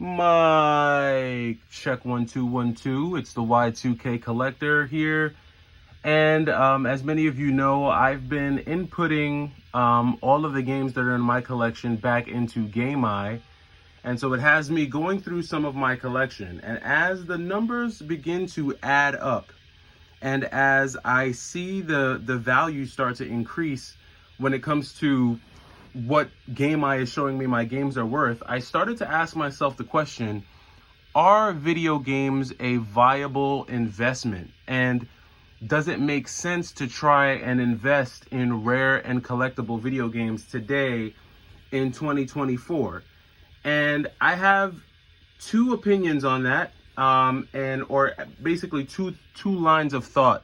Mic check 1 2 1 2. It's the Y2K Collector here, and as many of you know, I've been inputting all of the games that are in my collection back into GameEye, and so it has me going through some of my collection. And as the numbers begin to add up, and as I see the value start to increase when it comes to what GameEye is showing me my games are worth, I started to ask myself the question, are video games a viable investment? And does it make sense to try and invest in rare and collectible video games today in 2024? And I have two opinions on that, or basically two lines of thought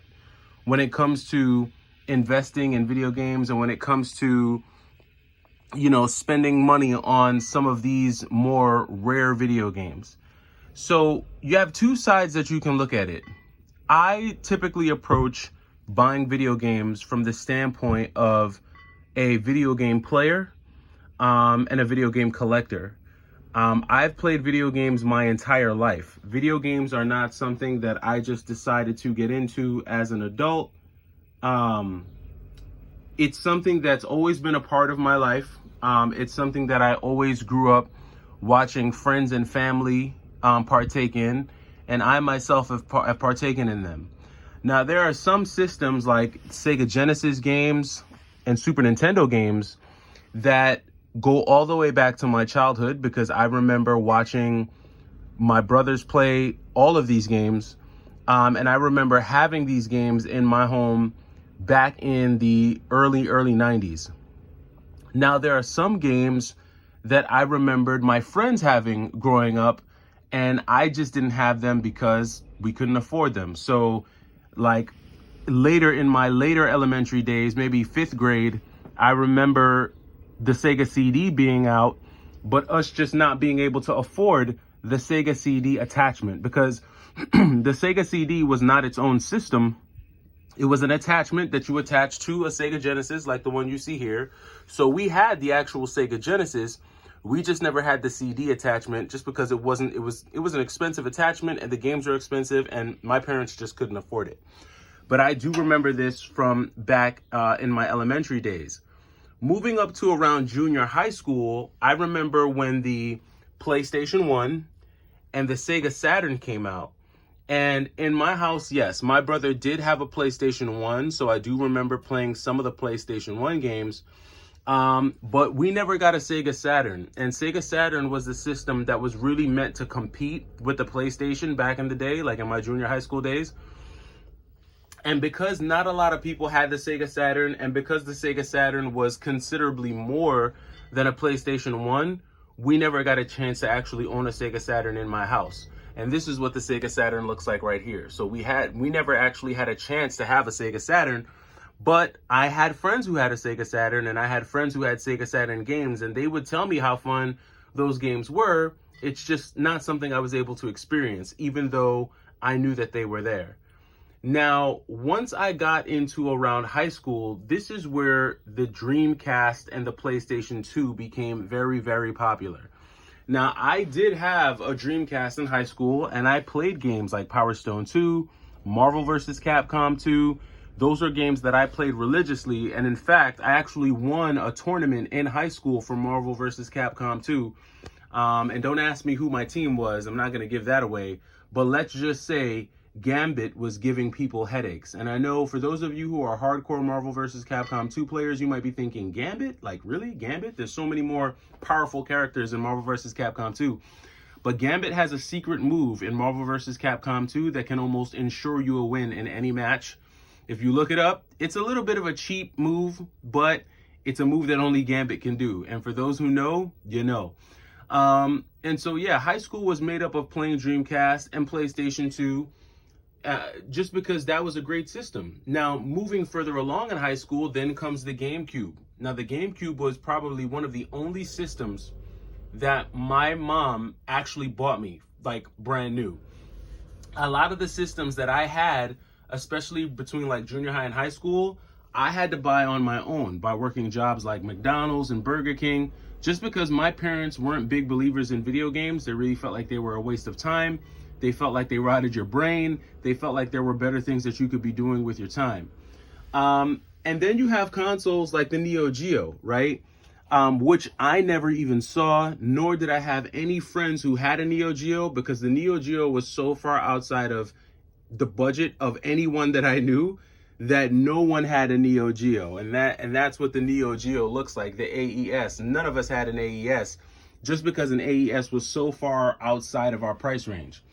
when it comes to investing in video games and when it comes to spending money on some of these more rare video games. So you have two sides that you can look at it. I typically approach buying video games from the standpoint of a video game player and a video game collector. I've played video games my entire life. Video games are not something that I just decided to get into as an adult. It's something that's always been a part of my life. It's something that I always grew up watching friends and family partake in, and I myself have partaken in them. Now, there are some systems like Sega Genesis games and Super Nintendo games that go all the way back to my childhood, because I remember watching my brothers play all of these games, and I remember having these games in my home back in the early 90s. Now, there are some games that I remembered my friends having growing up, and I just didn't have them because we couldn't afford them. So, like, later in my later elementary days, maybe 5th grade, I remember the Sega CD being out, but us just not being able to afford the Sega CD attachment, because the Sega CD was not its own system. It was an attachment that you attach to a Sega Genesis, like the one you see here. So we had the actual Sega Genesis. We just never had the CD attachment, just because it was an expensive attachment, and the games are expensive, and my parents just couldn't afford it. But I do remember this from back in my elementary days. Moving up to around junior high school, I remember when the PlayStation 1 and the Sega Saturn came out. And in my house, yes, my brother did have a PlayStation 1, so I do remember playing some of the PlayStation 1 games, but we never got a Sega Saturn. And Sega Saturn was the system that was really meant to compete with the PlayStation back in the day, like in my junior high school days. And because not a lot of people had the Sega Saturn, and because the Sega Saturn was considerably more than a PlayStation 1, we never got a chance to actually own a Sega Saturn in my house. And this is what the Sega Saturn looks like right here. So we never actually had a chance to have a Sega Saturn, but I had friends who had a Sega Saturn, and I had friends who had Sega Saturn games, and they would tell me how fun those games were. It's just not something I was able to experience, even though I knew that they were there. Now, once I got into around high school, this is where the Dreamcast and the PlayStation 2 became very, very popular. Now, I did have a Dreamcast in high school, and I played games like Power Stone 2, Marvel vs. Capcom 2. Those are games that I played religiously, and in fact, I actually won a tournament in high school for Marvel vs. Capcom 2. And don't ask me who my team was. I'm not going to give that away. But let's just say Gambit was giving people headaches. And I know for those of you who are hardcore Marvel vs. Capcom 2 players, you might be thinking, Gambit? Like, really? Gambit? There's so many more powerful characters in Marvel vs. Capcom 2. But Gambit has a secret move in Marvel vs. Capcom 2 that can almost ensure you a win in any match. If you look it up, it's a little bit of a cheap move, but it's a move that only Gambit can do. And for those who know, you know. And so, yeah, high school was made up of playing Dreamcast and PlayStation 2. Just because that was a great system. Now, moving further along in high school, then comes the GameCube. Now, the GameCube was probably one of the only systems that my mom actually bought me, like brand new. A lot of the systems that I had, especially between like junior high and high school, I had to buy on my own by working jobs like McDonald's and Burger King Just because my parents weren't big believers in video games, they really felt like they were a waste of time. They felt like they rotted your brain. They felt like there were better things that you could be doing with your time. And then you have consoles like the Neo Geo, right? Which I never even saw, nor did I have any friends who had a Neo Geo, because the Neo Geo was so far outside of the budget of anyone that I knew that no one had a Neo Geo. And that's what the Neo Geo looks like, the AES. None of us had an AES, just because an AES was so far outside of our price range.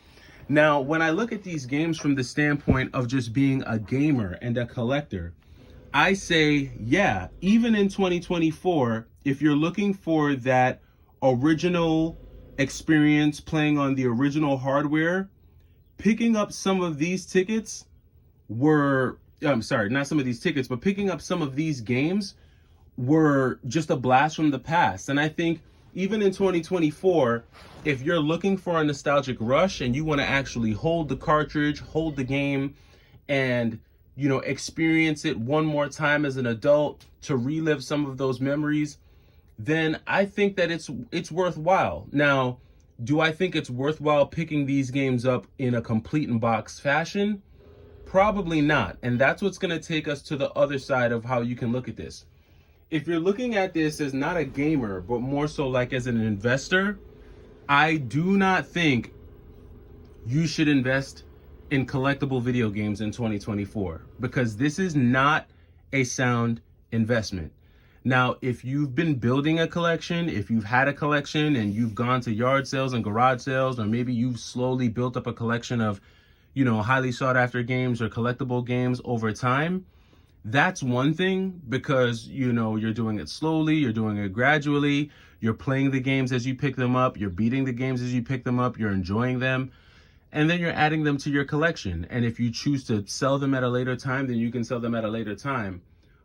Now, when I look at these games from the standpoint of just being a gamer and a collector, I say, yeah, even in 2024, if you're looking for that original experience playing on the original hardware, picking up some of these tickets were, I'm sorry, not some of these tickets, but picking up some of these games were just a blast from the past. And I think even in 2024, if you're looking for a nostalgic rush and you want to actually hold the cartridge, hold the game, and experience it one more time as an adult to relive some of those memories, then I think that it's worthwhile. Now, do I think it's worthwhile picking these games up in a complete in box fashion? Probably not. And that's what's going to take us to the other side of how you can look at this. If you're looking at this as not a gamer, but more so like as an investor, I do not think you should invest in collectible video games in 2024, because this is not a sound investment. Now, if you've been building a collection, if you've had a collection and you've gone to yard sales and garage sales, or maybe you've slowly built up a collection of, highly sought after games or collectible games over time, that's one thing, because, you're doing it slowly, you're doing it gradually, you're playing the games as you pick them up, you're beating the games as you pick them up, you're enjoying them, and then you're adding them to your collection. And if you choose to sell them at a later time, then you can sell them at a later time.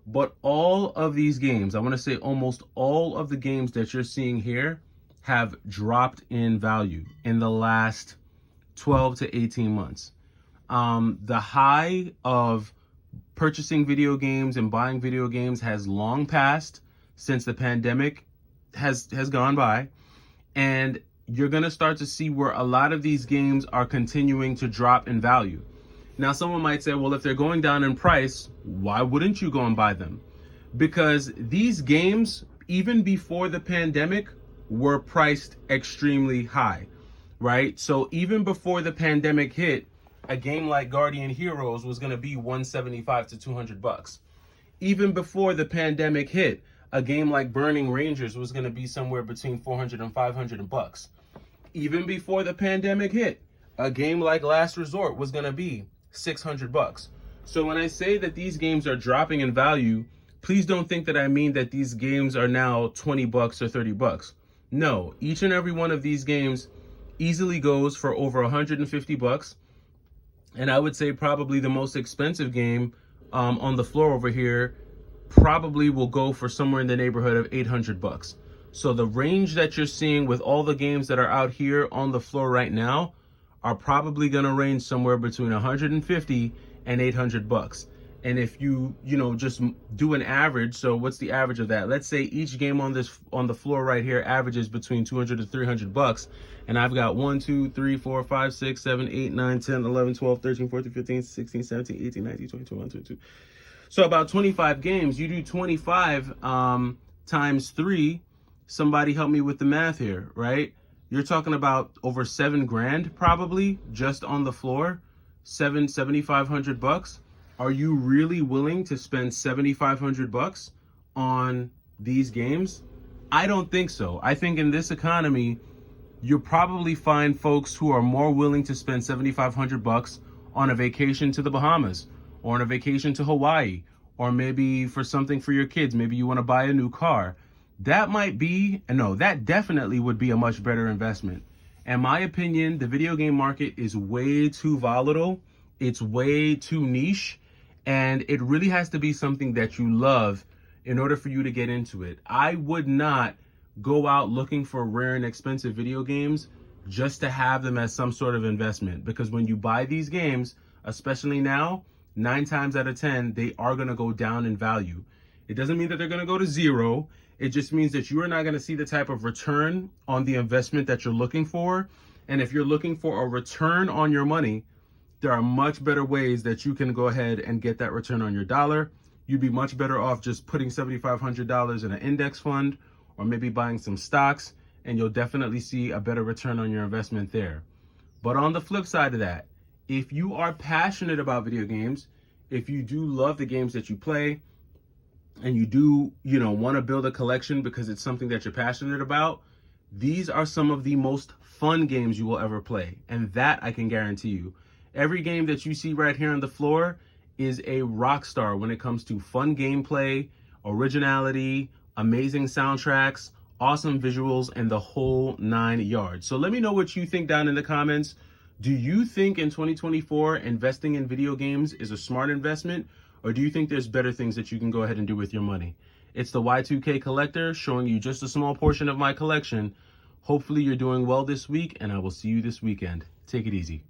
But all of these games, I want to say almost all of the games that you're seeing here have dropped in value in the last 12 to 18 months. The high of purchasing video games and buying video games has long passed since the pandemic has gone by. And you're going to start to see where a lot of these games are continuing to drop in value. Now, someone might say, well, if they're going down in price, why wouldn't you go and buy them? Because these games, even before the pandemic, were priced extremely high, right? So even before the pandemic hit, a game like Guardian Heroes was going to be $175 to $200. Even before the pandemic hit, a game like Burning Rangers was going to be somewhere between $400 and $500. Even before the pandemic hit, a game like Last Resort was going to be $600. So when I say that these games are dropping in value, please don't think that I mean that these games are now $20 or $30. No, each and every one of these games easily goes for over $150. And I would say probably the most expensive game on the floor over here probably will go for somewhere in the neighborhood of $800. So the range that you're seeing with all the games that are out here on the floor right now are probably going to range somewhere between $150 and $800. And if you just do an average, so what's the average of that? Let's say each game on the floor right here averages between $200 to $300, and I've got 1, 2, 3, 4, 5, 6, 7, 8, 9, 10, 11, 12, 13, 14, 15, 16, 17, 18, 19, 20, 21, 22. So about 25 games. You do 25 times 3. Somebody help me with the math here, right? You're talking about over $7,000 probably just on the floor, $7,500. Are you really willing to spend $7,500 on these games? I don't think so. I think in this economy, you'll probably find folks who are more willing to spend $7,500 on a vacation to the Bahamas, or on a vacation to Hawaii, or maybe for something for your kids. Maybe you want to buy a new car. That definitely would be a much better investment. In my opinion, the video game market is way too volatile. It's way too niche. And it really has to be something that you love in order for you to get into it. I would not go out looking for rare and expensive video games just to have them as some sort of investment. Because when you buy these games, especially now, 9 times out of 10, they are going to go down in value. It doesn't mean that they're going to go to zero. It just means that you are not going to see the type of return on the investment that you're looking for. And if you're looking for a return on your money, there are much better ways that you can go ahead and get that return on your dollar. You'd be much better off just putting $7,500 in an index fund or maybe buying some stocks, and you'll definitely see a better return on your investment there. But on the flip side of that, if you are passionate about video games, if you do love the games that you play, and you do, want to build a collection because it's something that you're passionate about, these are some of the most fun games you will ever play. And that I can guarantee you. Every game that you see right here on the floor is a rock star when it comes to fun gameplay, originality, amazing soundtracks, awesome visuals, and the whole 9 yards. So let me know what you think down in the comments. Do you think in 2024 investing in video games is a smart investment, or do you think there's better things that you can go ahead and do with your money? It's the Y2K Collector showing you just a small portion of my collection. Hopefully you're doing well this week, and I will see you this weekend. Take it easy.